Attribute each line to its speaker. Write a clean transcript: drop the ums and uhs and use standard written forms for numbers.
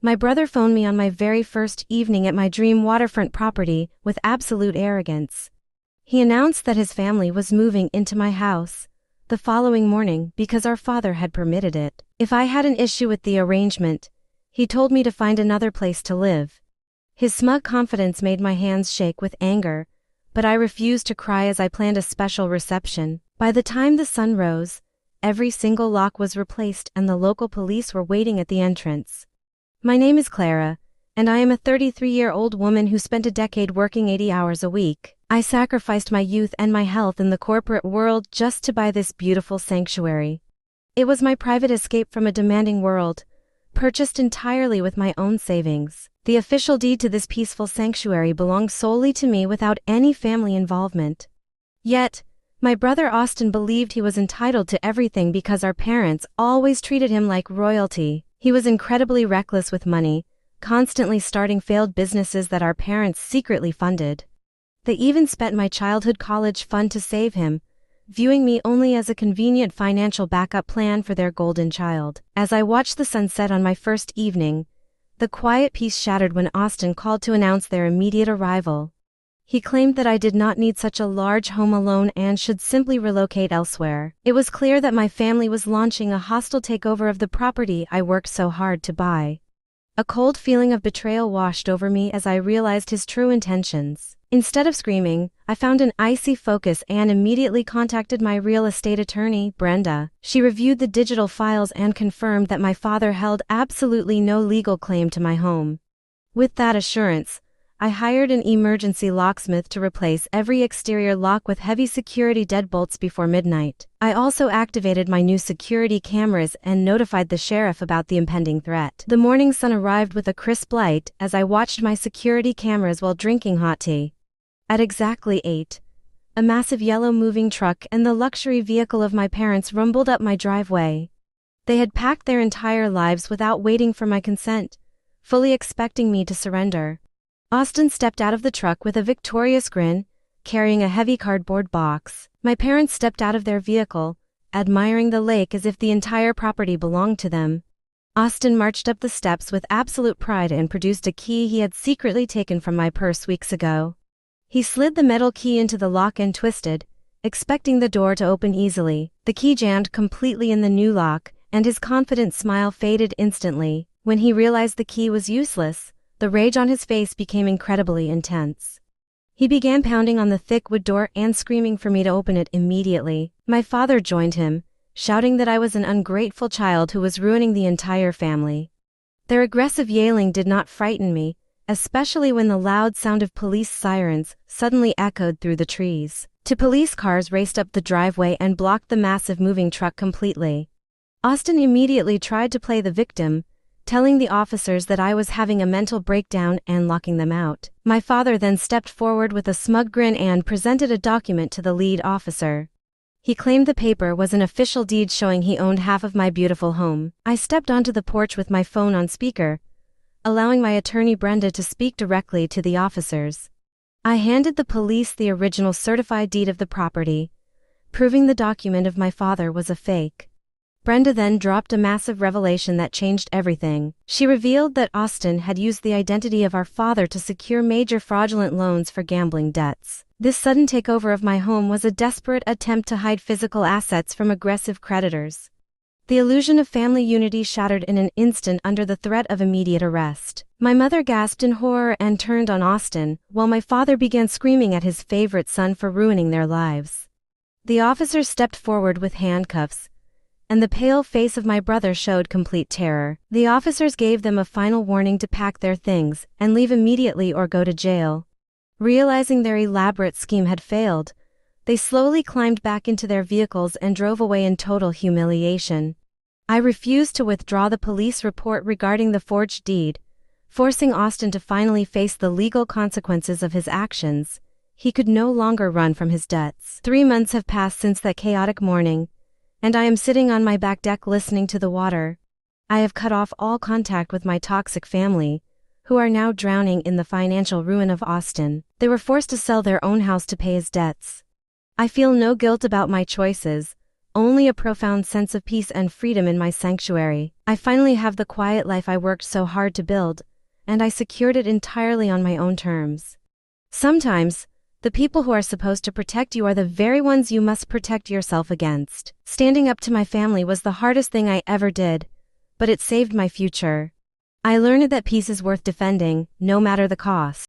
Speaker 1: My brother phoned me on my very first evening at my dream waterfront property with absolute arrogance. He announced that his family was moving into my house the following morning because our father had permitted it. If I had an issue with the arrangement, he told me to find another place to live. His smug confidence made my hands shake with anger, but I refused to cry as I planned a special reception. By the time the sun rose, every single lock was replaced and the local police were waiting at the entrance. My name is Clara, and I am a 33-year-old woman who spent a decade working 80 hours a week. I sacrificed my youth and my health in the corporate world just to buy this beautiful sanctuary. It was my private escape from a demanding world, purchased entirely with my own savings. The official deed to this peaceful sanctuary belonged solely to me without any family involvement. Yet, my brother Austin believed he was entitled to everything because our parents always treated him like royalty. He was incredibly reckless with money, constantly starting failed businesses that our parents secretly funded. They even spent my childhood college fund to save him, viewing me only as a convenient financial backup plan for their golden child. As I watched the sun set on my first evening, the quiet peace shattered when Austin called to announce their immediate arrival. He claimed that I did not need such a large home alone and should simply relocate elsewhere. It was clear that my family was launching a hostile takeover of the property I worked so hard to buy. A cold feeling of betrayal washed over me as I realized his true intentions. Instead of screaming, I found an icy focus and immediately contacted my real estate attorney, Brenda. She reviewed the digital files and confirmed that my father held absolutely no legal claim to my home. With that assurance, I hired an emergency locksmith to replace every exterior lock with heavy security deadbolts before midnight. I also activated my new security cameras and notified the sheriff about the impending threat. The morning sun arrived with a crisp light as I watched my security cameras while drinking hot tea. At exactly 8, a massive yellow moving truck and the luxury vehicle of my parents rumbled up my driveway. They had packed their entire lives without waiting for my consent, fully expecting me to surrender. Austin stepped out of the truck with a victorious grin, carrying a heavy cardboard box. My parents stepped out of their vehicle, admiring the lake as if the entire property belonged to them. Austin marched up the steps with absolute pride and produced a key he had secretly taken from my purse weeks ago. He slid the metal key into the lock and twisted, expecting the door to open easily. The key jammed completely in the new lock, and his confident smile faded instantly. When he realized the key was useless, the rage on his face became incredibly intense. He began pounding on the thick wood door and screaming for me to open it immediately. My father joined him, shouting that I was an ungrateful child who was ruining the entire family. Their aggressive yelling did not frighten me, especially when the loud sound of police sirens suddenly echoed through the trees. Two police cars raced up the driveway and blocked the massive moving truck completely. Austin immediately tried to play the victim, telling the officers that I was having a mental breakdown and locking them out. My father then stepped forward with a smug grin and presented a document to the lead officer. He claimed the paper was an official deed showing he owned half of my beautiful home. I stepped onto the porch with my phone on speaker, allowing my attorney Brenda to speak directly to the officers. I handed the police the original certified deed of the property, proving the document of my father was a fake. Brenda then dropped a massive revelation that changed everything. She revealed that Austin had used the identity of our father to secure major fraudulent loans for gambling debts. This sudden takeover of my home was a desperate attempt to hide physical assets from aggressive creditors. The illusion of family unity shattered in an instant under the threat of immediate arrest. My mother gasped in horror and turned on Austin, while my father began screaming at his favorite son for ruining their lives. The officers stepped forward with handcuffs, and the pale face of my brother showed complete terror. The officers gave them a final warning to pack their things and leave immediately or go to jail. Realizing their elaborate scheme had failed, they slowly climbed back into their vehicles and drove away in total humiliation. I refused to withdraw the police report regarding the forged deed, forcing Austin to finally face the legal consequences of his actions. He could no longer run from his debts. 3 months have passed since that chaotic morning, and I am sitting on my back deck listening to the water. I have cut off all contact with my toxic family, who are now drowning in the financial ruin of Austin. They were forced to sell their own house to pay his debts. I feel no guilt about my choices, only a profound sense of peace and freedom in my sanctuary. I finally have the quiet life I worked so hard to build, and I secured it entirely on my own terms. Sometimes, the people who are supposed to protect you are the very ones you must protect yourself against. Standing up to my family was the hardest thing I ever did, but it saved my future. I learned that peace is worth defending, no matter the cost.